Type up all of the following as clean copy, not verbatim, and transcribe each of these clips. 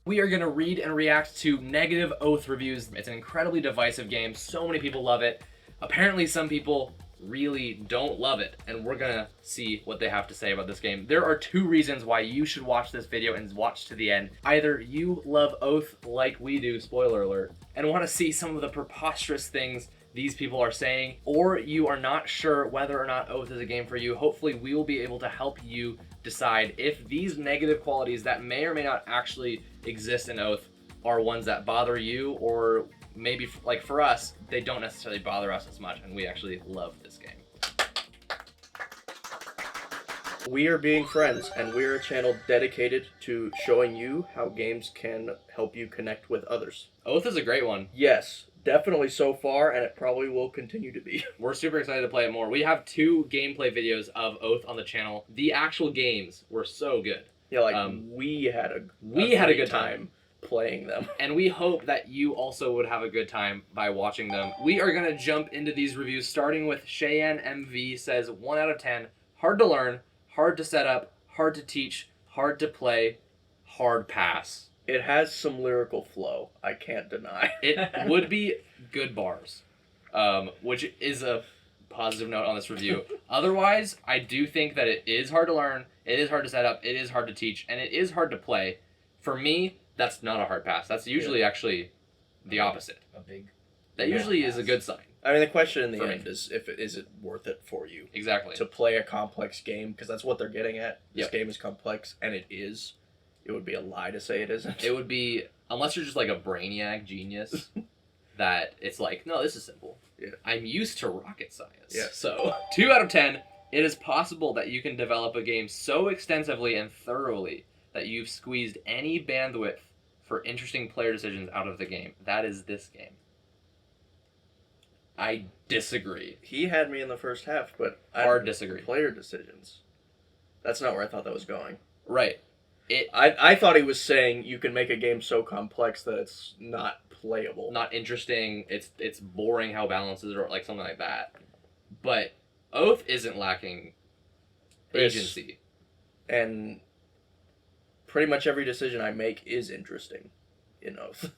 We are going to read and react to negative Oath reviews. It's an incredibly divisive game. So many people love it. Apparently some people really don't love it, and we're gonna see what they have to say about this game. There are 2 reasons why you should watch this video and watch to the end. Either you love Oath like we do, spoiler alert, and want to see some of the preposterous things these people are saying, or you are not sure whether or not Oath is a game for you. Hopefully we will be able to help you decide if these negative qualities that may or may not actually exist in Oath are ones that bother you, or maybe like for us, they don't necessarily bother us as much, and we actually love this game. We are Being Friends, and we're a channel dedicated to showing you how games can help you connect with others. Oath is a great one. Yes, definitely so far, and it probably will continue to be. We're super excited to play it more. We have 2 gameplay videos of Oath on the channel. The actual games were so good. Yeah, like we had a good time playing them. And we hope that you also would have a good time by watching them. We are going to jump into these reviews, starting with Cheyenne MV says 1 out of 10. Hard to learn, hard to set up, hard to teach, hard to play, hard pass. It has some lyrical flow, I can't deny. It would be good bars, which is a positive note on this review. Otherwise, I do think that it is hard to learn, it is hard to set up, it is hard to teach, and it is hard to play. For me, that's not a hard pass. That's usually actually the opposite. That usually is a good sign. I mean, the question in the end is is it worth it for you? Exactly. To play a complex game, because that's what they're getting at. This game is complex, and it is. It would be a lie to say it isn't. It would be, unless you're just like a brainiac genius, that it's like, no, this is simple. Yeah. I'm used to rocket science. Yeah. So, 2 out of 10. It is possible that you can develop a game so extensively and thoroughly that you've squeezed any bandwidth for interesting player decisions out of the game. That is this game. I disagree. He had me in the first half, but Hard disagree. Player decisions. That's not where I thought that was going. Right. I thought he was saying you can make a game so complex that it's not playable. Not interesting. It's boring how balances are, like something like that. But Oath isn't lacking agency. And pretty much every decision I make is interesting in Oath.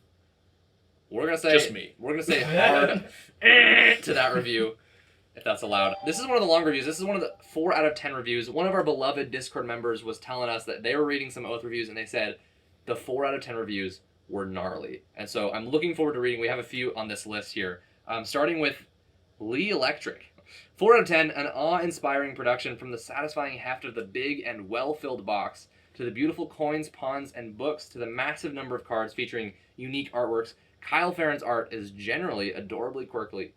We're gonna say Just me. We're gonna say hard to that review, if that's allowed. This is one of the long reviews. This is one of the 4 out of 10 reviews. One of our beloved Discord members was telling us that they were reading some Oath reviews, and they said the 4 out of 10 reviews were gnarly. And so I'm looking forward to reading. We have a few on this list here. Starting with Lee Electric. 4 out of 10, an awe-inspiring production from the satisfying heft of the big and well-filled box, to the beautiful coins, pawns, and books, to the massive number of cards featuring unique artworks. Kyle Farron's art is generally adorably quirky,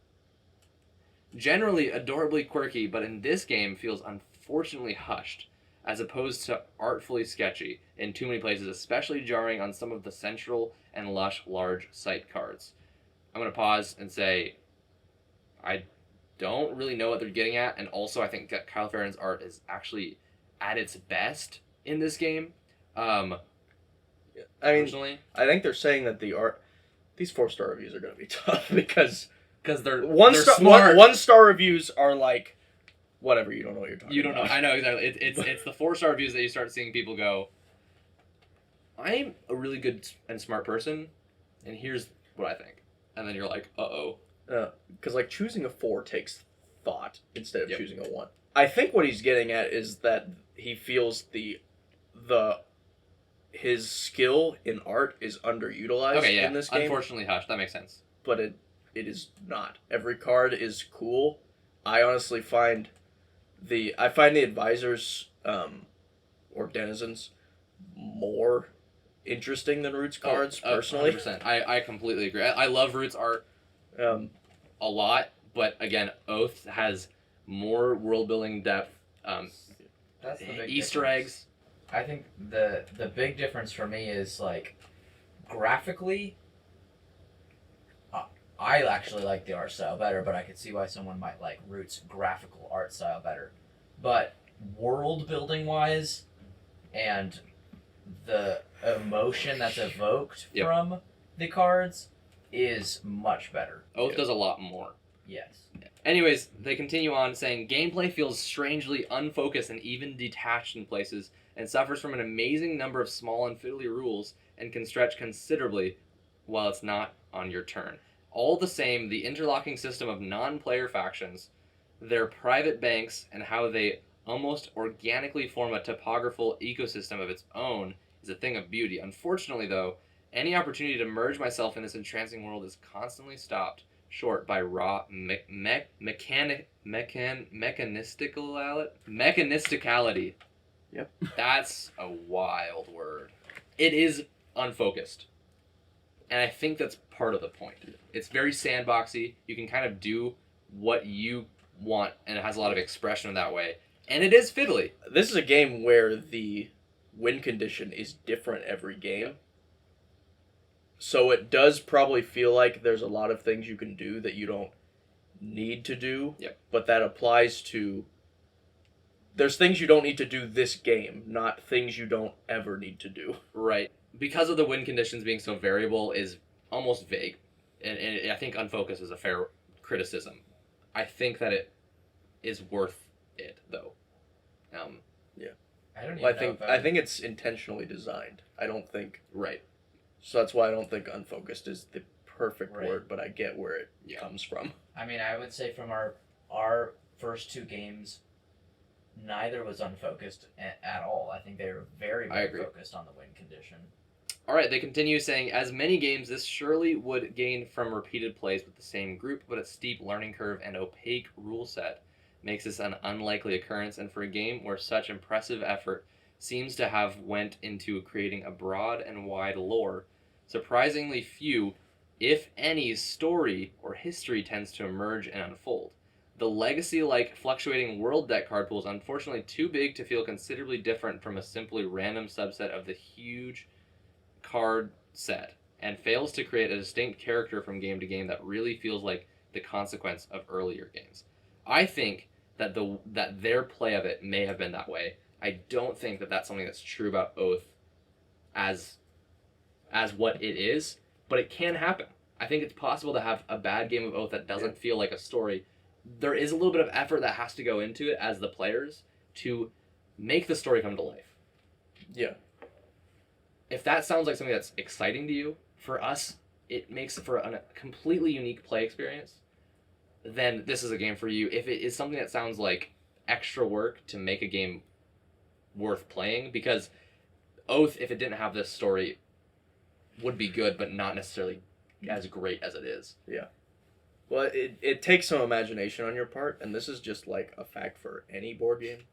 but in this game feels unfortunately hushed, as opposed to artfully sketchy in too many places, especially jarring on some of the central and lush large sight cards. I'm going to pause and say, I don't really know what they're getting at, and also I think that Kyle Farron's art is actually at its best in this game. I think they're saying that the art... These 4-star reviews are going to be tough because they're smart. 1-star reviews are like, whatever, you don't know what you're talking about. You don't know. I know, exactly. It's the 4-star reviews that you start seeing people go, I'm a really good and smart person, and here's what I think. And then you're like, uh-oh. Because like choosing a 4 takes thought instead of choosing a 1. I think what he's getting at is that he feels his skill in art is underutilized in this game. Unfortunately, Hush. That makes sense. But it is not. Every card is cool. I honestly find the advisors or denizens more interesting than Root's cards, personally. 100%. I completely agree. I love Root's art a lot, but again, Oath has more world-building depth, That's the big Easter difference. eggs. I think the big difference for me is, like, graphically, I actually like the art style better, but I could see why someone might like Root's graphical art style better. But world-building wise, and the emotion that's evoked from the cards is much better. Oath does a lot more. Yes. Anyways, they continue on saying, gameplay feels strangely unfocused and even detached in places, and suffers from an amazing number of small and fiddly rules and can stretch considerably while it's not on your turn. All the same, the interlocking system of non-player factions, their private banks, and how they almost organically form a topographical ecosystem of its own is a thing of beauty. Unfortunately, though, any opportunity to merge myself in this entrancing world is constantly stopped short by raw mechanisticality. Yep. That's a wild word. It is unfocused. And I think that's part of the point. It's very sandboxy. You can kind of do what you want, and it has a lot of expression that way. And it is fiddly. This is a game where the win condition is different every game. So it does probably feel like there's a lot of things you can do that you don't need to do. Yep. But that applies to... There's things you don't need to do this game, not things you don't ever need to do. Right. Because of the win conditions being so variable is almost vague. And I think unfocused is a fair criticism. I think that it is worth it, though. I don't even know. I think it's intentionally designed. I don't think... Right. So that's why I don't think unfocused is the perfect Right. word, but I get where it Yeah. comes from. I mean, I would say from our first two games, neither was unfocused at all. I think they were very, I very agree. focused on the win condition. All right, they continue saying, as many games, this surely would gain from repeated plays with the same group, but its steep learning curve and opaque rule set makes this an unlikely occurrence, and for a game where such impressive effort seems to have went into creating a broad and wide lore, surprisingly few, if any, story or history tends to emerge and unfold. The legacy-like fluctuating world deck card pool is unfortunately too big to feel considerably different from a simply random subset of the huge card set, and fails to create a distinct character from game to game that really feels like the consequence of earlier games. I think that that their play of it may have been that way. I don't think that that's something that's true about Oath as what it is, but it can happen. I think it's possible to have a bad game of Oath that doesn't feel like a story. There is a little bit of effort that has to go into it as the players to make the story come to life. Yeah. If that sounds like something that's exciting to you, for us, it makes for a completely unique play experience, then this is a game for you. If it is something that sounds like extra work to make a game worth playing, because Oath, if it didn't have this story, would be good, but not necessarily as great as it is. Yeah. Well, it takes some imagination on your part, and this is just like a fact for any board game.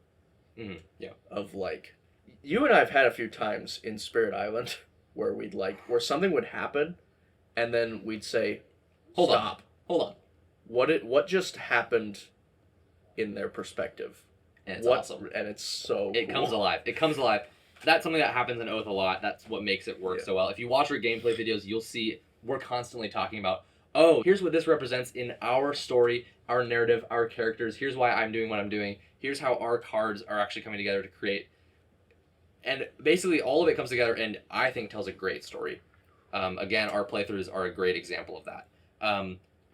Mm-hmm. Yeah. Of like, you and I have had a few times in Spirit Island where where something would happen, and then we'd say, "Stop. Hold on. What just happened in their perspective?" And it's awesome. And it's so It comes alive. It comes alive. That's something that happens in Oath a lot. That's what makes it work so well. If you watch our gameplay videos, you'll see we're constantly talking about, oh, here's what this represents in our story, our narrative, our characters. Here's why I'm doing what I'm doing. Here's how our cards are actually coming together to create. And basically all of it comes together and I think tells a great story. Again, our playthroughs are a great example of that.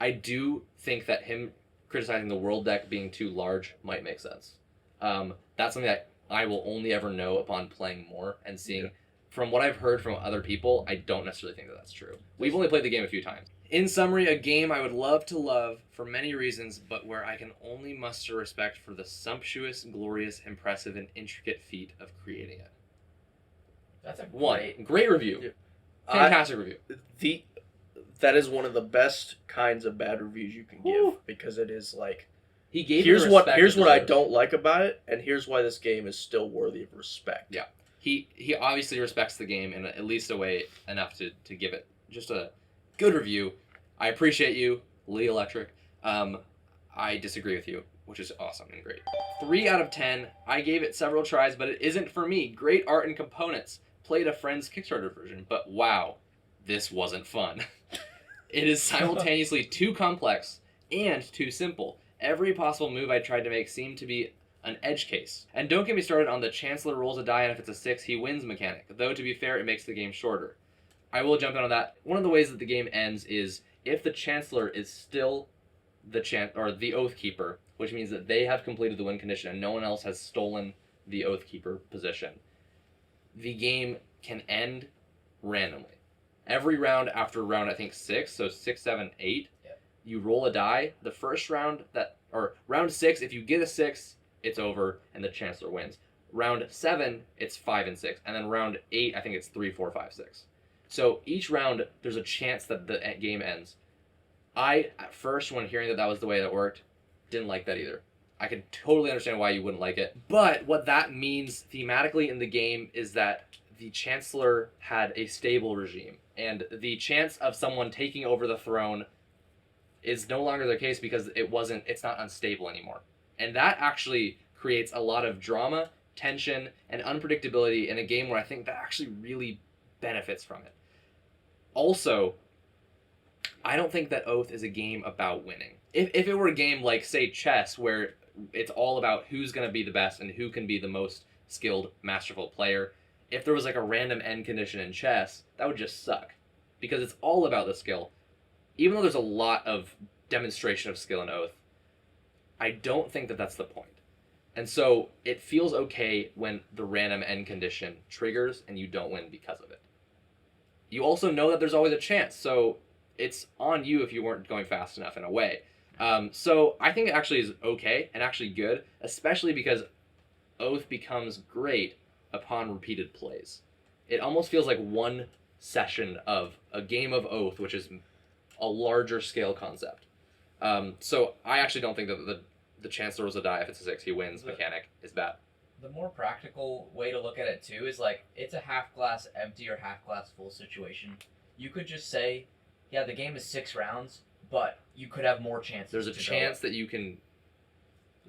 I do think that him criticizing the world deck being too large might make sense. That's something that I will only ever know upon playing more and seeing. Yeah. From what I've heard from other people, I don't necessarily think that that's true. We've only played the game a few times. In summary, a game I would love to love for many reasons, but where I can only muster respect for the sumptuous, glorious, impressive, and intricate feat of creating it. That's a great review. Yeah. Fantastic review. That is one of the best kinds of bad reviews you can give, because it is like, he gave here's what I don't like about it, and here's why this game is still worthy of respect. Yeah. He obviously respects the game in at least a way enough to give it just a good review. I appreciate you, Lee Electric. I disagree with you, which is awesome and great. 3 out of 10. I gave it several tries, but it isn't for me. Great art and components. Played a friend's Kickstarter version, but wow, this wasn't fun. It is simultaneously too complex and too simple. Every possible move I tried to make seemed to be an edge case. And don't get me started on the Chancellor rolls a die and if it's a 6, he wins mechanic. Though, to be fair, it makes the game shorter. I will jump in on that. One of the ways that the game ends is if the Chancellor is still the Oath Keeper, which means that they have completed the win condition and no one else has stolen the Oath Keeper position. the game can end randomly. Every round after round, I think 6, so 6, 7, 8, you roll a die. The first round or round 6, if you get a 6, it's over and the Chancellor wins. Round 7, it's 5 and 6, and then round 8, I think it's 3, 4, 5, 6. So each round, there's a chance that the game ends. I, at first, when hearing that was the way that worked, didn't like that either. I can totally understand why you wouldn't like it. But what that means thematically in the game is that the Chancellor had a stable regime, and the chance of someone taking over the throne is no longer the case because it's not unstable anymore. And that actually creates a lot of drama, tension, and unpredictability in a game where I think that actually really benefits from it. Also, I don't think that Oath is a game about winning. If it were a game like, say, chess, where it's all about who's going to be the best and who can be the most skilled, masterful player, if there was like a random end condition in chess, that would just suck. Because it's all about the skill. Even though there's a lot of demonstration of skill in Oath, I don't think that that's the point. And so it feels okay when the random end condition triggers and you don't win because of it. You also know that there's always a chance, so it's on you if you weren't going fast enough in a way. So I think it actually is okay and actually good, especially because Oath becomes great upon repeated plays. It almost feels like one session of a game of Oath, which is a larger scale concept. So I actually don't think that the Chancellor rolls a die. If it's a 6, he wins mechanic is bad. The more practical way to look at it too is like it's a half glass empty or half glass full situation. You could just say, yeah, the game is 6 rounds, but you could have more chances. There's a chance that you can.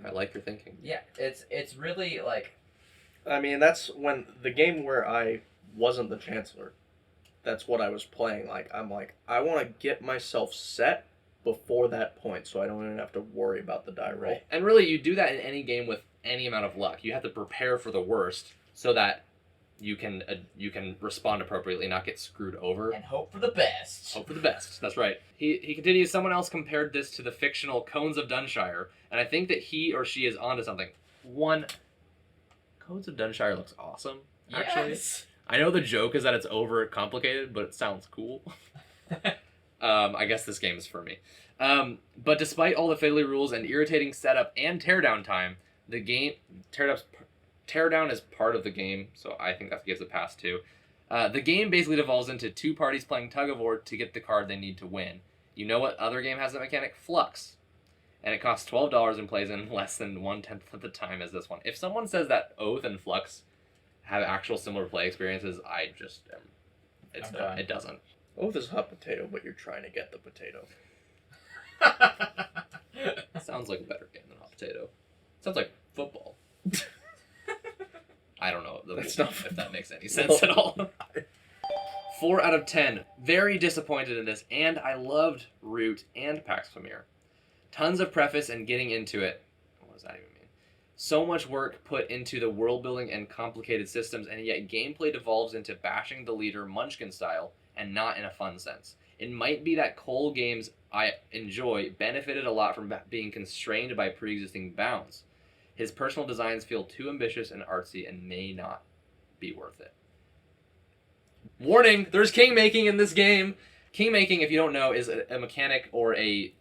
I like your thinking. Yeah, it's really like. I mean, that's when the game where I wasn't the Chancellor. That's what I was playing. Like, I'm like, I want to get myself set before that point, so I don't even have to worry about the die roll. Right. And really, you do that in any game with any amount of luck. You have to prepare for the worst so that you can respond appropriately, not get screwed over. And hope for the best. Hope for the best. That's right. He continues, someone else compared this to the fictional Cones of Dunshire, and I think that he or she is onto something. One, Cones of Dunshire looks awesome, actually. Yes. I know the joke is that it's over complicated, but it sounds cool. I guess this game is for me. But despite all the fiddly rules and irritating setup and teardown time, the game teardown is part of the game, so I think that gives a pass too. The game basically devolves into 2 parties playing tug of war to get the card they need to win. You know what other game has that mechanic? Flux. And it costs $12 and plays in less than 1/10 of the time as this one. If someone says that Oath and Flux have actual similar play experiences, I just it doesn't. Oath is hot potato, but you're trying to get the potato. Sounds like a better game than hot potato. Sounds like football. I don't know if that makes any sense at all. 4 out of 10. Very disappointed in this, and I loved Root and Pax Pamir. Tons of preface and getting into it. What does that even mean? So much work put into the world building and complicated systems, and yet gameplay devolves into bashing the leader Munchkin style, and not in a fun sense. It might be that Cole games I enjoy benefited a lot from being constrained by pre-existing bounds. His personal designs feel too ambitious and artsy and may not be worth it. Warning, there's kingmaking in this game. Kingmaking, if you don't know, is a mechanic or a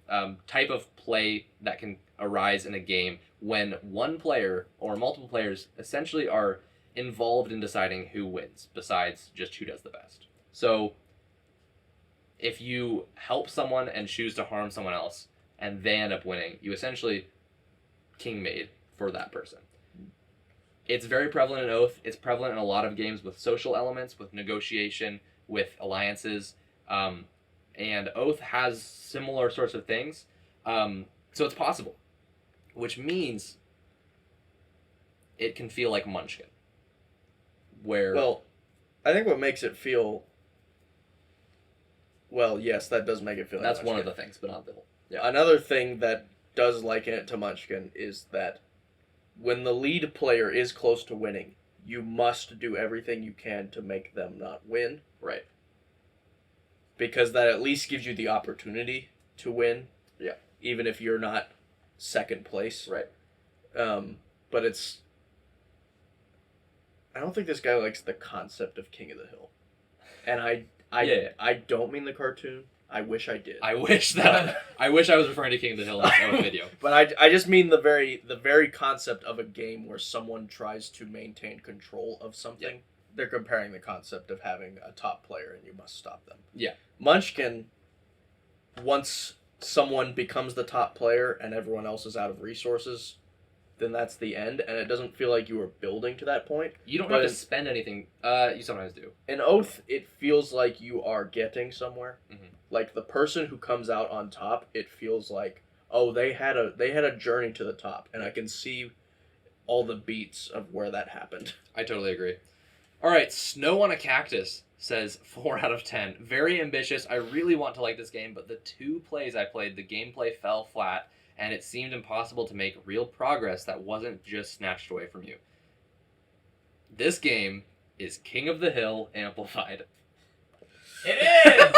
type of play that can arise in a game when one player or multiple players essentially are involved in deciding who wins, besides just who does the best. So, if you help someone and choose to harm someone else, and they end up winning, you essentially king-made for that person. It's very prevalent in Oath. It's prevalent in a lot of games with social elements, with negotiation, with alliances. And Oath has similar sorts of things. So it's possible. Which means it can feel like Munchkin. Where... Well, I think what makes it feel... Well, yes, that does make it feel like That's Munchkin. one of the things, but not the whole. Yeah. Another thing that does liken it to Munchkin is that when the lead player is close to winning, you must do everything you can to make them not win. Right. Because that at least gives you the opportunity to win. Yeah. Even if you're not second place. Right. But it's... I don't think this guy likes the concept of King of the Hill, and Yeah. I don't mean the cartoon. I wish I did. I wish I was referring to King of the Hill in this own video. But I just mean the very concept of a game where someone tries to maintain control of something. Yeah. They're comparing the concept of having a top player and you must stop them. Yeah. Munchkin, once someone becomes the top player and everyone else is out of resources, then that's the end, and it doesn't feel like you were building to that point. You don't have to spend anything. You sometimes do. In Oath, it feels like you are getting somewhere. Mm-hmm. Like the person who comes out on top, it feels like, oh, they had a journey to the top, and I can see all the beats of where that happened. I totally agree. All right, Snow on a Cactus says 4 out of 10. Very ambitious. I really want to like this game, but the 2 plays I played, the gameplay fell flat, and it seemed impossible to make real progress that wasn't just snatched away from you. This game is King of the Hill amplified. It is!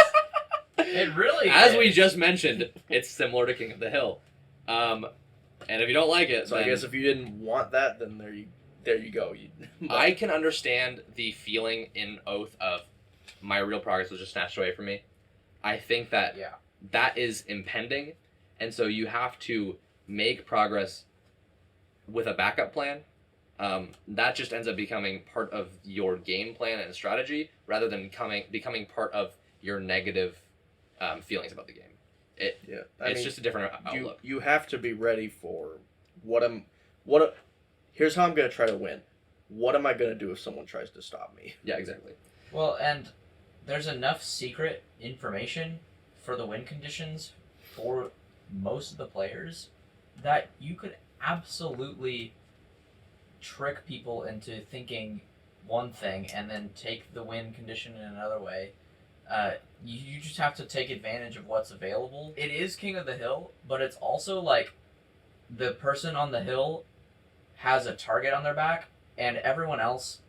It really As is. we just mentioned, it's similar to King of the Hill. And if you don't like it, So then I guess if you didn't want that, then there you go. I can understand the feeling in Oath of my real progress was just snatched away from me. I think that that is impending, and so you have to make progress with a backup plan. That just ends up becoming part of your game plan and strategy rather than becoming part of your negative feelings about the game. It's just a different outlook. You have to be ready for here's how I'm going to try to win. What am I going to do if someone tries to stop me? Yeah, exactly. Well, and there's enough secret information for the win conditions for most of the players that you could absolutely trick people into thinking one thing and then take the win condition in another way. You just have to take advantage of what's available. It is King of the Hill, but it's also like the person on the hill has a target on their back and everyone else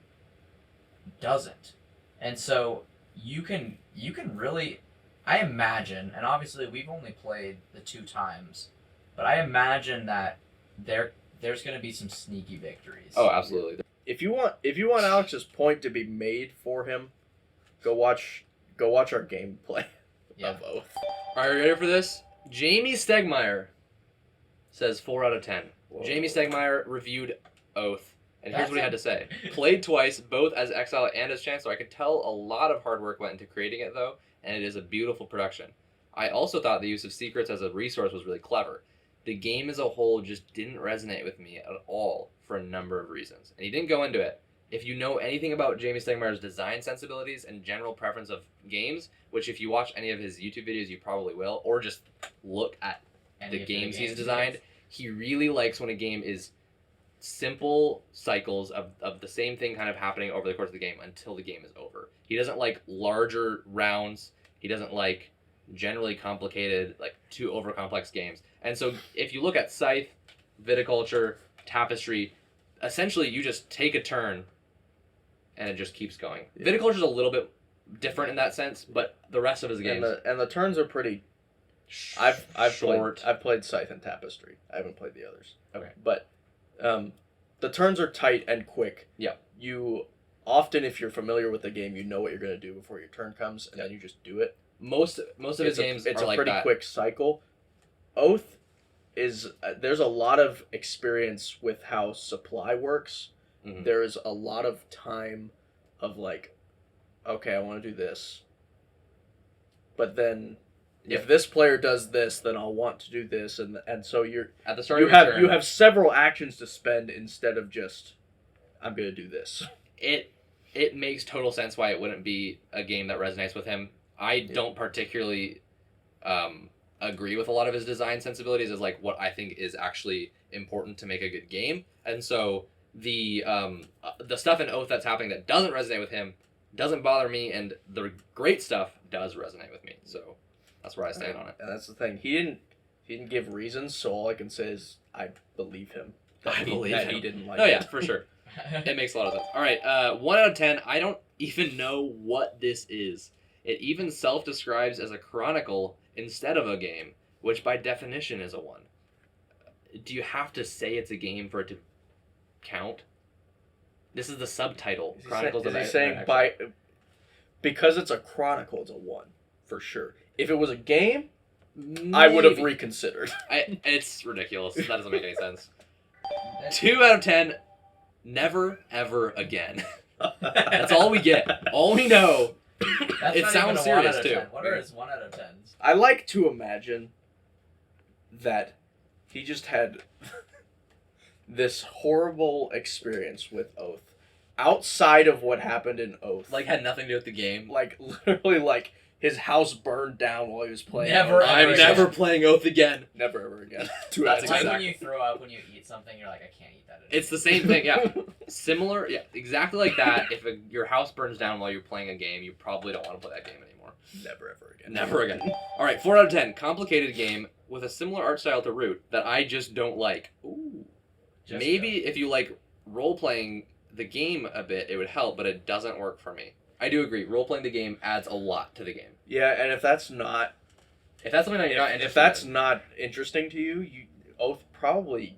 doesn't. And so you can really, I imagine, and obviously we've only played the 2 times, but I imagine that there's going to be some sneaky victories. Oh, absolutely. If you want Alex's point to be made for him, go watch our gameplay of Oath. Are you ready for this? Jamie Stegmeyer says 4 out of 10. Whoa. Jamie Stegmeyer reviewed Oath, and here's what he had to say. Played twice, both as Exile and as Chancellor. I could tell a lot of hard work went into creating it, though, and it is a beautiful production. I also thought the use of secrets as a resource was really clever. The game as a whole just didn't resonate with me at all for a number of reasons, and he didn't go into it. If you know anything about Jamie Stegmeyer's design sensibilities and general preference of games, which if you watch any of his YouTube videos, you probably will, or just look at the games he's designed, he really likes when a game is simple cycles of the same thing kind of happening over the course of the game until the game is over. He doesn't like larger rounds. He doesn't like generally complicated, like too over complex games. And so if you look at Scythe, Viticulture, Tapestry, essentially you just take a turn and it just keeps going. Yeah. Viticulture's a little bit different in that sense, but the rest of his games and the turns are pretty I've played Scythe and Tapestry. I haven't played the others. Okay. But the turns are tight and quick. Yeah. You often, if you're familiar with the game, you know what you're going to do before your turn comes, and then you just do it. Most of his games it's are a like pretty that. Quick cycle. Oath is there's a lot of experience with how supply works. Mm-hmm. There is a lot of time of like, okay, I want to do this, but then if this player does this, then I'll want to do this, and so you're at the start of your turn, you have several actions to spend instead of just I'm gonna do this. It makes total sense why it wouldn't be a game that resonates with him. I don't particularly agree with a lot of his design sensibilities as like what I think is actually important to make a good game, and so the stuff in Oath that's happening that doesn't resonate with him doesn't bother me, and the great stuff does resonate with me. So that's where I stand on it. And that's the thing. He didn't give reasons, so all I can say is I believe him. I believe him. He didn't like it. Oh it. yeah, for sure. It makes a lot of sense. All right, 1 out of 10. I don't even know what this is. It even self-describes as a chronicle instead of a game, which by definition is a 1. Do you have to say it's a game for it to count? This is the subtitle. Is he Chronicles of saying Exile. by because it's a chronicle, it's a 1 for sure. If it was a game, I would have Maybe. reconsidered. It's ridiculous. That doesn't make any sense. 2 out of 10. Never ever again. That's all we get. All we know. That's It not sounds even a 1 serious, out of too. 10. What are his 1 out of 10s? I like to imagine that he just had this horrible experience with Oath outside of what happened in Oath. Like, had nothing to do with the game. Like literally, like his house burned down while he was playing. Never Oath. ever I'm again. never playing Oath again. Never ever again. 2 That's out It's of like 10. when you throw up when you eat something, you're like, I can't eat that anymore. It's the same thing, yeah. Similar, yeah, exactly like that. If your house burns down while you're playing a game, you probably don't want to play that game anymore. Never ever again. Never again. All right, 4 out of 10. Complicated game with a similar art style to Root that I just don't like. Ooh. Just Maybe if you like role-playing the game a bit, it would help, but it doesn't work for me. I do agree. Role-playing the game adds a lot to the game. Yeah, and if that's not If that's something that you're not if interested that's in, not interesting to you, Oath probably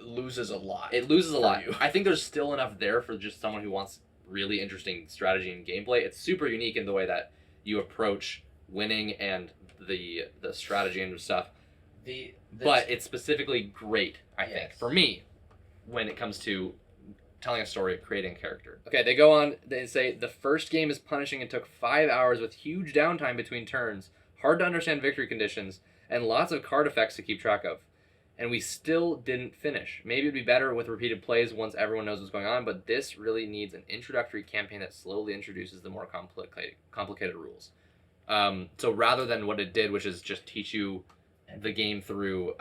loses a lot. it loses a for lot. you. I think there's still enough there for just someone who wants really interesting strategy and gameplay. It's super unique in the way that you approach winning and the strategy and stuff. But it's specifically great, I think, Yes. for me, when it comes to telling a story, creating a character. Okay, they go on, they say, the first game is punishing and took 5 hours with huge downtime between turns, hard to understand victory conditions, and lots of card effects to keep track of. And we still didn't finish. Maybe it'd be better with repeated plays once everyone knows what's going on, but this really needs an introductory campaign that slowly introduces the more complicated rules. So rather than what it did, which is just teach you the game through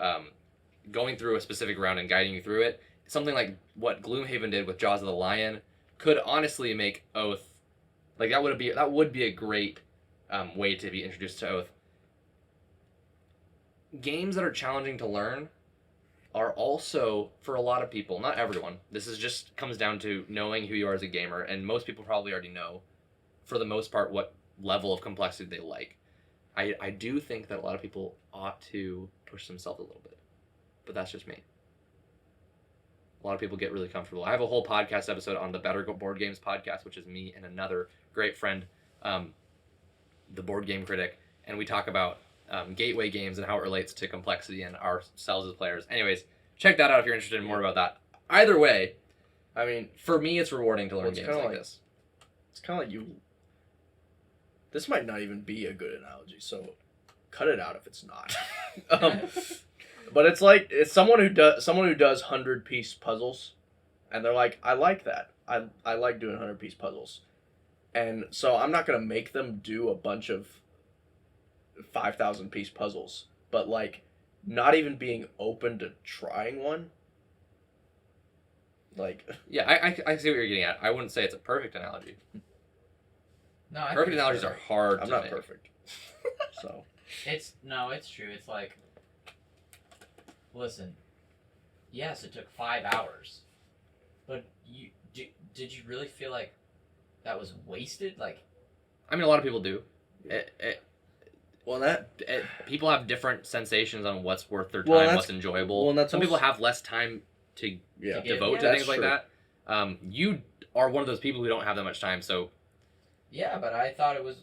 going through a specific round and guiding you through it, something like what Gloomhaven did with Jaws of the Lion could honestly make Oath like that would be a great way to be introduced to Oath. Games that are challenging to learn are also, for a lot of people, not everyone, this is just comes down to knowing who you are as a gamer, and most people probably already know for the most part what level of complexity they like. I do think that a lot of people ought to push themselves a little bit, but that's just me. A lot of people get really comfortable. I have a whole podcast episode on the Better Board Games podcast, which is me and another great friend, the Board Game Critic, and we talk about gateway games and how it relates to complexity and ourselves as players. Anyways, check that out if you're interested in more about that. Either way, I mean, for me, it's rewarding to learn Well, it's games kinda like like- this. it's kind of like you. This might not even be a good analogy, so cut it out if it's not. But it's like it's someone who does 100-piece puzzles, and they're like, I like that. I like doing 100-piece puzzles, and so I'm not gonna make them do a bunch of 5,000-piece puzzles, but like not even being open to trying one. Like Yeah, I see what you're getting at. I wouldn't say it's a perfect analogy. No, I think Perfect it's analogies are perfect. hard I'm to not make. perfect, so It's true. It's like, listen, yes, it took 5 hours, but did you really feel like that was wasted? Like, I mean, a lot of people do. well that People have different sensations on what's worth their time, Well, that's- what's enjoyable. well, and that's Some people also- have less time to yeah. to devote to that's things like true. that. You are one of those people who don't have that much time, so yeah, but I thought it was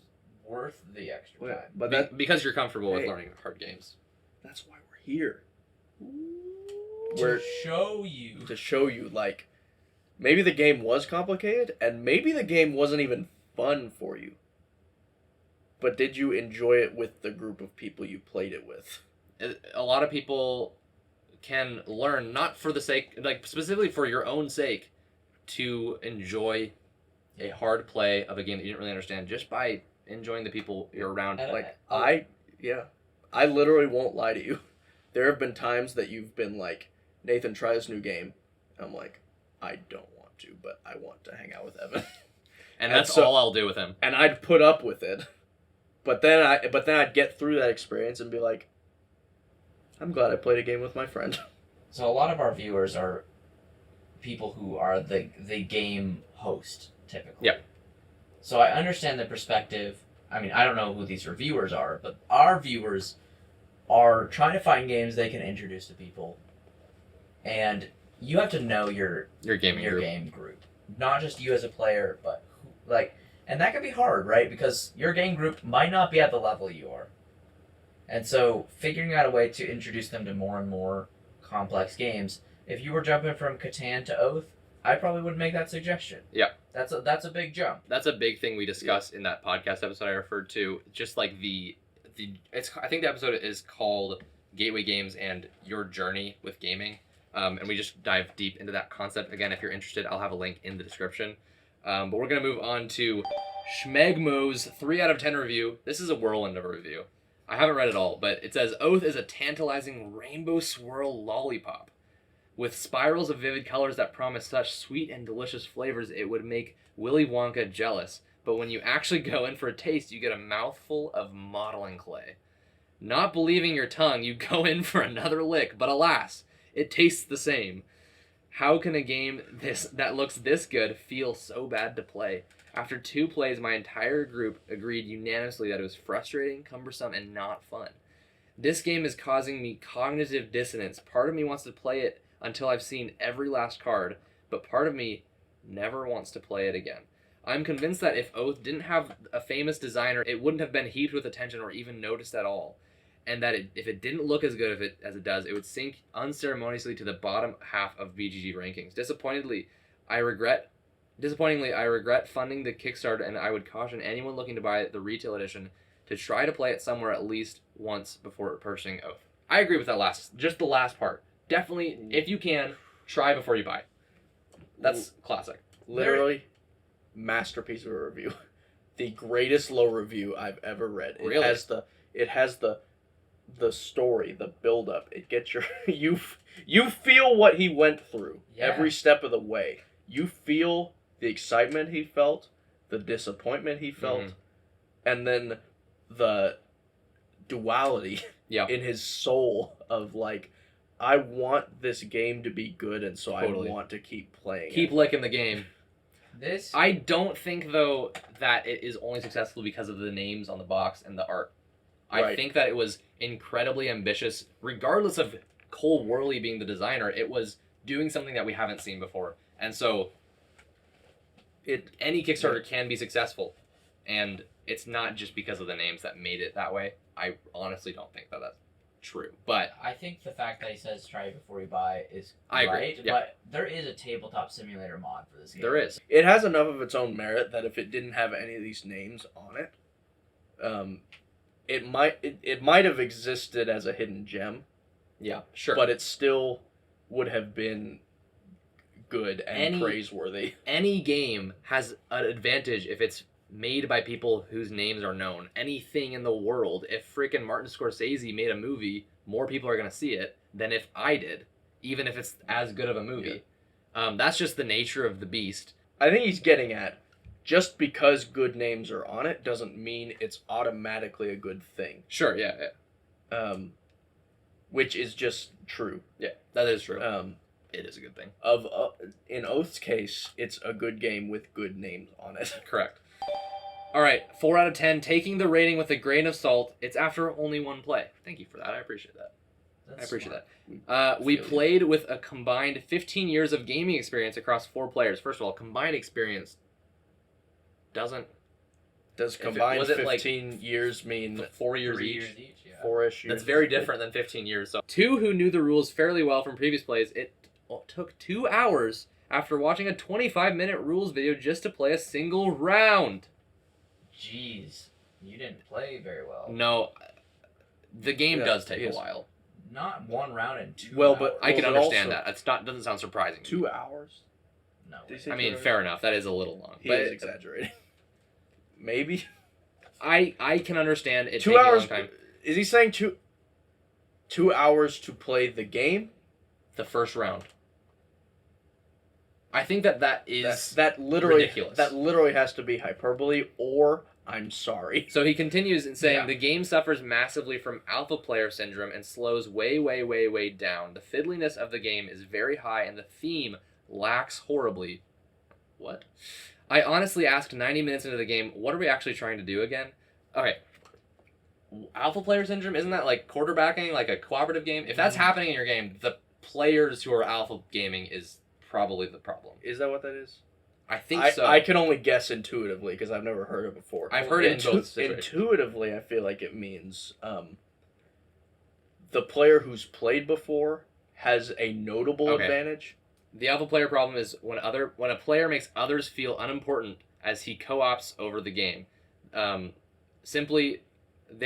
worth the extra Yeah, time. but that because you're comfortable with Hey. learning hard games. that's why we're here. To We're show you. to show you like maybe the game was complicated and maybe the game wasn't even fun for you. But did you enjoy it with the group of people you played it with? A lot of people can learn not for the sake, like specifically for your own sake, to enjoy a hard play of a game that you didn't really understand just by enjoying the people you're around. And Like I- I literally won't lie to you. There have been times that you've been like, Nathan, try this new game. And I'm like, I don't want to, but I want to hang out with Evan. And And that's so- all I'll do with him. And I'd put up with it. But then I'd get through that experience and be like, I'm glad I played a game with my friend. So a lot of our viewers are people who are the game host, typically. Yep. So I understand the perspective. I mean, I don't know who these reviewers are, but our viewers are trying to find games they can introduce to people. And you have to know your gaming group. game group, not just you as a player, but like, and that can be hard, right? Because your game group might not be at the level you are, and so figuring out a way to introduce them to more and more complex games. If you were jumping from Catan to Oath, I probably would make that suggestion. Yeah. That's a big jump. That's a big thing we discussed in that podcast episode I referred to. Just like I think the episode is called Gateway Games and Your Journey with Gaming. And we just dive deep into that concept. Again, if you're interested, I'll have a link in the description. But we're going to move on to Schmegmo's 3 out of 10 review. This is a whirlwind of a review. I haven't read it all, but it says, Oath is a tantalizing rainbow swirl lollipop. With spirals of vivid colors that promise such sweet and delicious flavors, it would make Willy Wonka jealous. But when you actually go in for a taste, you get a mouthful of modeling clay. Not believing your tongue, you go in for another lick, but alas, it tastes the same. How can a game that looks this good feel so bad to play? After 2 plays, my entire group agreed unanimously that it was frustrating, cumbersome, and not fun. This game is causing me cognitive dissonance. Part of me wants to play it until I've seen every last card, but part of me never wants to play it again. I'm convinced that if Oath didn't have a famous designer, it wouldn't have been heaped with attention or even noticed at all. And that if it didn't look as good as it does, it would sink unceremoniously to the bottom half of BGG rankings. Disappointingly, I regret funding the Kickstarter, and I would caution anyone looking to buy the retail edition to try to play it somewhere at least once before purchasing Oath. I agree with that just the last part. Definitely, if you can, try before you buy. That's classic. Literally, masterpiece of a review. The greatest low review I've ever read. Really? It has the story, the build up. It gets your you feel what he went through every step of the way. You feel the excitement he felt, the disappointment he felt, and then the duality in his soul of like, I want this game to be good, and so Totally. I want to keep playing. Keep licking the game. This I don't think, though, that it is only successful because of the names on the box and the art. I Right. think that it was incredibly ambitious. Regardless of Cole Wehrle being the designer, it was doing something that we haven't seen before. And so, any Kickstarter can be successful. And it's not just because of the names that made it that way. I honestly don't think that that's true. But I think the fact that he says try it before you buy is I agree, right, yeah. but there is a tabletop simulator mod for this game. there is. It has enough of its own merit that if it didn't have any of these names on it, it might have existed as a hidden gem, Yeah, sure. but it still would have been good and praiseworthy. Any game has an advantage if it's made by people whose names are known. Anything in the world, if freaking Martin Scorsese made a movie, more people are going to see it than if I did, even if it's as good of a movie. That's just the nature of the beast. I think he's getting at, just because good names are on it doesn't mean it's automatically a good thing. Sure, yeah. Which is just true. Yeah, that is true. It is a good thing. In Oath's case, it's a good game with good names on it. Correct. All right, 4 out of 10, taking the rating with a grain of salt. It's after only 1 play. Thank you for that. I appreciate that. That's I appreciate smart. that. We played with a combined 15 years of gaming experience across 4 players. First of all, combined experience does combined was it like 15 years mean 4 years 3 each? years each, yeah. 4-ish years? That's very different than 15 years. So 2 who knew the rules fairly well from previous plays. It took 2 hours after watching a 25-minute rules video just to play a single round. Jeez, you didn't play very well. No, the game does take yes. a while. Not 1 round and 2 Well, hours. but I can it understand also- that. It's not doesn't sound surprising. 2 hours? No. Did he say I 2 mean, hours? fair enough. That is a little long. He But is exaggerating. Maybe. I can understand it 2 taking hours. a long time. Is he saying 2 hours to play the game? The first round. I think that is That literally ridiculous. That literally has to be hyperbole, or I'm sorry. So he continues in saying, Yeah. the game suffers massively from alpha player syndrome and slows way down. The fiddliness of the game is very high and the theme lacks horribly. What? I honestly asked 90 minutes into the game, what are we actually trying to do again? Okay. Alpha player syndrome, isn't that like quarterbacking, like a cooperative game? If that's happening in your game, players who are alpha gaming is probably the problem. Is that what that is? I think so. I can only guess intuitively because I've never heard it before. I've heard it in both situations. Intuitively, I feel like it means the player who's played before has a notable advantage. The alpha player problem is when a player makes others feel unimportant as he co-ops over the game. The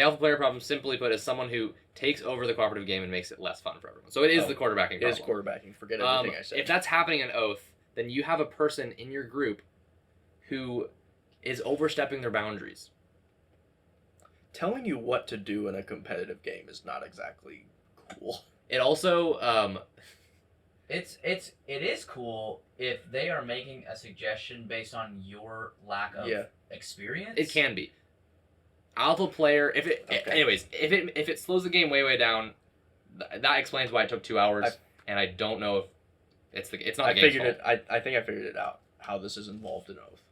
alpha player problem, simply put, is someone who takes over the cooperative game and makes it less fun for everyone. So it is the quarterbacking problem. It is quarterbacking. Forget everything I said. If that's happening in Oath, then you have a person in your group who is overstepping their boundaries. Telling you what to do in a competitive game is not exactly cool. It also it is cool if they are making a suggestion based on your lack of experience. It can be. Alpha player, if it slows the game way down, that explains why it took 2 hours, and I don't know if it's not the game's fault. I think I figured it out how this is involved in Oath,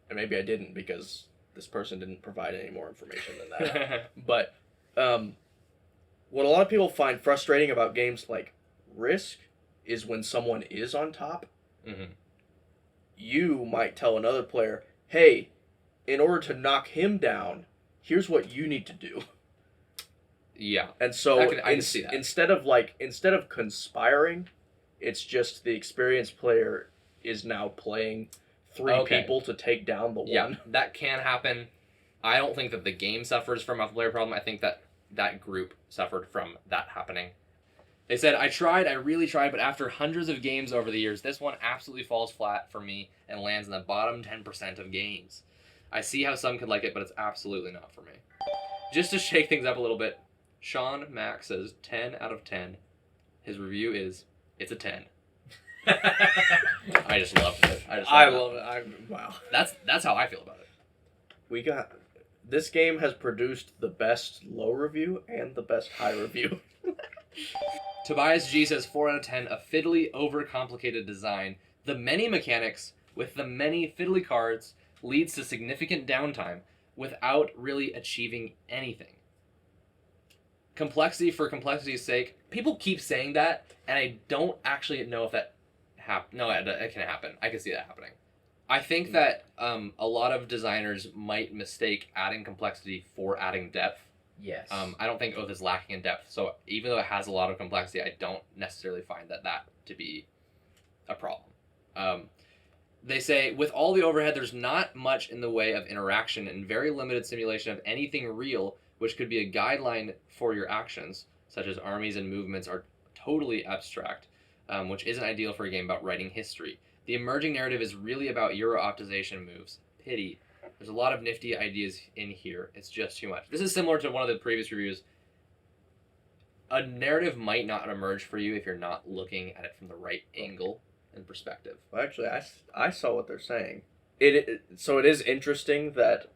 and maybe I didn't because this person didn't provide any more information than that. But what a lot of people find frustrating about games like Risk is when someone is on top, you might tell another player, "Hey, in order to knock him down, here's what you need to do." Yeah. And so I can see that. instead of conspiring, it's just the experienced player is now playing three people to take down the one. Yeah, that can happen. I don't think that the game suffers from a player problem. I think that group suffered from that happening. They said, I really tried, but after hundreds of games over the years, this one absolutely falls flat for me and lands in the bottom 10% of games. I see how some could like it, but it's absolutely not for me. Just to shake things up a little bit, Sean Mack says 10 out of 10. His review is, it's a 10. I just loved it. I love it. Wow. That's how I feel about it. This game has produced the best low review and the best high review. Tobias G says 4 out of 10, a fiddly, overcomplicated design. The many mechanics with the many fiddly cards leads to significant downtime without really achieving anything. Complexity for complexity's sake. People keep saying that, and I don't actually know if that it can happen. I can see that happening. I think that a lot of designers might mistake adding complexity for adding depth. Yes. I don't think Oath is lacking in depth, so even though it has a lot of complexity, I don't necessarily find that to be a problem. They say, with all the overhead, there's not much in the way of interaction and very limited simulation of anything real, which could be a guideline for your actions, such as armies and movements are totally abstract, which isn't ideal for a game about writing history. The emerging narrative is really about Euro optimization moves. Pity. There's a lot of nifty ideas in here. It's just too much. This is similar to one of the previous reviews. A narrative might not emerge for you if you're not looking at it from the right angle and perspective. Well, actually, I saw what they're saying. So it is interesting that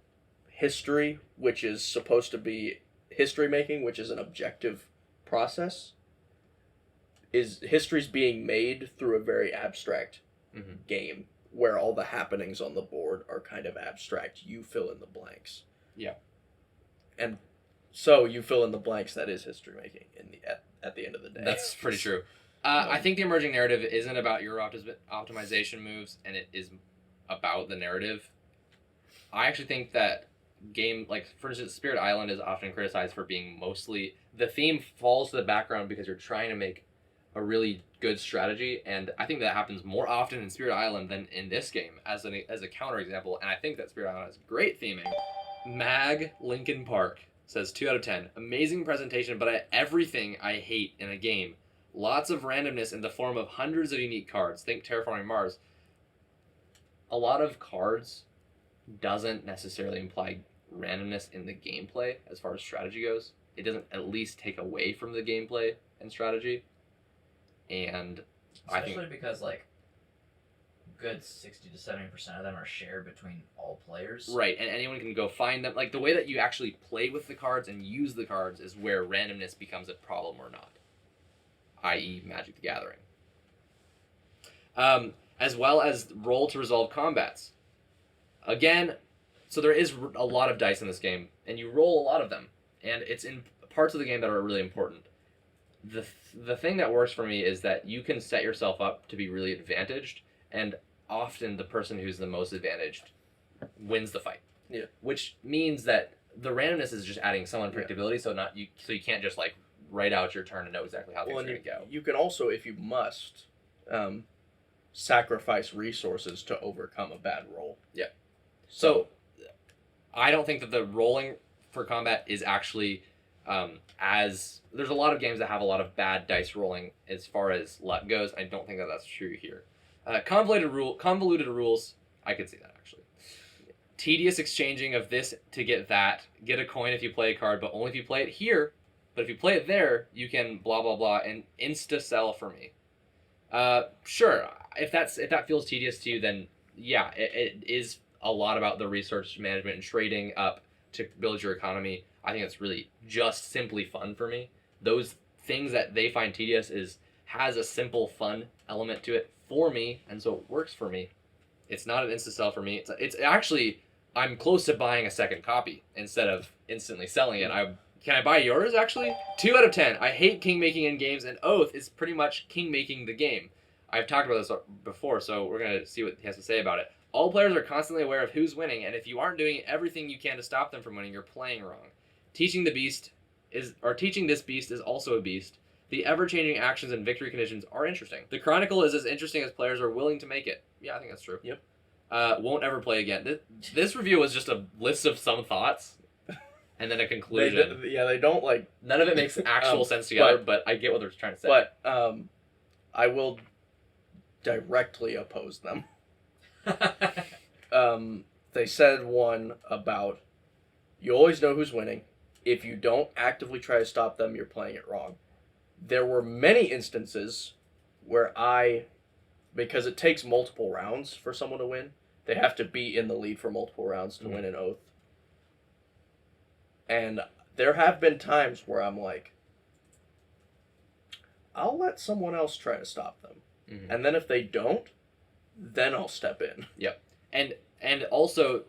history, which is supposed to be history making, which is an objective process, history's being made through a very abstract game where all the happenings on the board are kind of abstract. You fill in the blanks. Yeah. And so you fill in the blanks. That is history making at the end of the day. That's pretty true. I think the emerging narrative isn't about your optimization moves, and it is about the narrative. I actually think that for instance, Spirit Island is often criticized for being mostly... The theme falls to the background because you're trying to make a really good strategy, and I think that happens more often in Spirit Island than in this game as a counterexample, and I think that Spirit Island has great theming. Mag Lincoln Park says 2 out of 10. Amazing presentation, but everything I hate in a game. Lots of randomness in the form of hundreds of unique cards. Think Terraforming Mars. A lot of cards doesn't necessarily imply randomness in the gameplay as far as strategy goes. It doesn't at least take away from the gameplay and strategy. And especially because good 60 to 70% of them are shared between all players. Right, and anyone can go find them. Like, the way that you actually play with the cards and use the cards is where randomness becomes a problem or not, i.e. Magic the Gathering. As well as roll to resolve combats. Again, so there is a lot of dice in this game, and you roll a lot of them, and it's in parts of the game that are really important. the thing that works for me is that you can set yourself up to be really advantaged, and often the person who's the most advantaged wins the fight. Yeah. Which means that the randomness is just adding some unpredictability, so you can't just like write out your turn and know exactly how things are going to go. You can also, if you must, sacrifice resources to overcome a bad roll. Yeah. So I don't think that the rolling for combat is actually as there's a lot of games that have a lot of bad dice rolling as far as luck goes. I don't think that that's true here. Convoluted rules, I could see that actually. Tedious exchanging of this to get that. Get a coin if you play a card, but only if you play it here. But if you play it there, you can blah blah blah and insta sell for me. Sure, if that feels tedious to you, then yeah, it is a lot about the research management and trading up to build your economy. I think it's really just simply fun for me. Those things that they find tedious has a simple fun element to it for me, and so it works for me. It's not an insta sell for me. It's actually, I'm close to buying a second copy instead of instantly selling it. Can I buy yours actually? 2 out of 10. I hate king making in games, and Oath is pretty much king making the game. I've talked about this before, so we're gonna see what he has to say about it. All players are constantly aware of who's winning, and if you aren't doing everything you can to stop them from winning, you're playing wrong. Teaching this beast is also a beast. The ever-changing actions and victory conditions are interesting. The Chronicle is as interesting as players are willing to make it. Yeah, I think that's true. Yep. Won't ever play again. This review was just a list of some thoughts, and then a conclusion. They don't like... None of it makes actual sense together, but I get what they're trying to say. But I will directly oppose them. They said one about, you always know who's winning. If you don't actively try to stop them, you're playing it wrong. There were many instances where because it takes multiple rounds for someone to win, they have to be in the lead for multiple rounds to win an Oath. And there have been times where I'm like, I'll let someone else try to stop them. Mm-hmm. And then if they don't, then I'll step in. Yep. And also,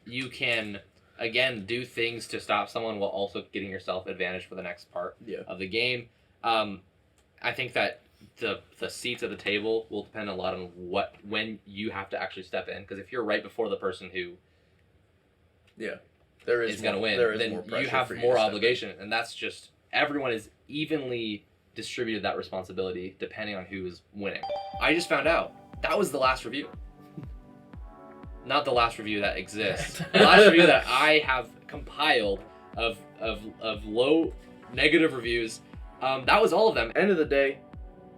you can, again, do things to stop someone while also getting yourself advantage for the next part of the game. I think that the seats at the table will depend a lot on when you have to actually step in. Because if you're right before the person who is going to win, then you have more obligation. And that's just, everyone is evenly distributed that responsibility depending on who is winning. I just found out that was the last review. Not the last review that exists. The last review that I have compiled of low negative reviews. That was all of them. End of the day,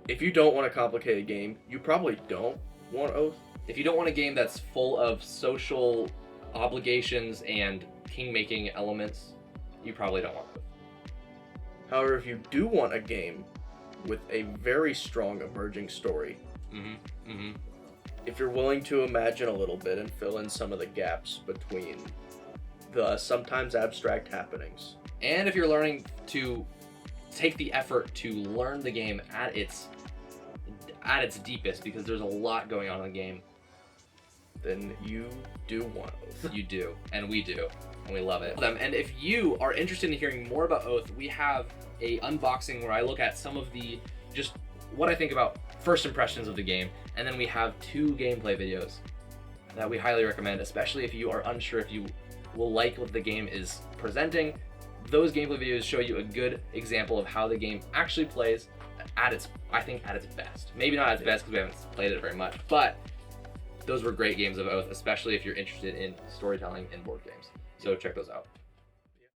if you don't want a complicated game, you probably don't want Oath. If you don't want a game that's full of social obligations and king-making elements, you probably don't want Oath. However, if you do want a game with a very strong emerging story, if you're willing to imagine a little bit and fill in some of the gaps between the sometimes abstract happenings, and if you're learning to take the effort to learn the game at its deepest, because there's a lot going on in the game, then you do want Oath. You do, and we do, and we love it. And if you are interested in hearing more about Oath, we have a unboxing where I look at some of the just what I think about first impressions of the game, and then we have 2 gameplay videos that we highly recommend, especially if you are unsure if you will like what the game is presenting. Those gameplay videos show you a good example of how the game actually plays at its best. Maybe not at its best because we haven't played it very much, but those were great games of Oath, especially if you're interested in storytelling in board games. So check those out.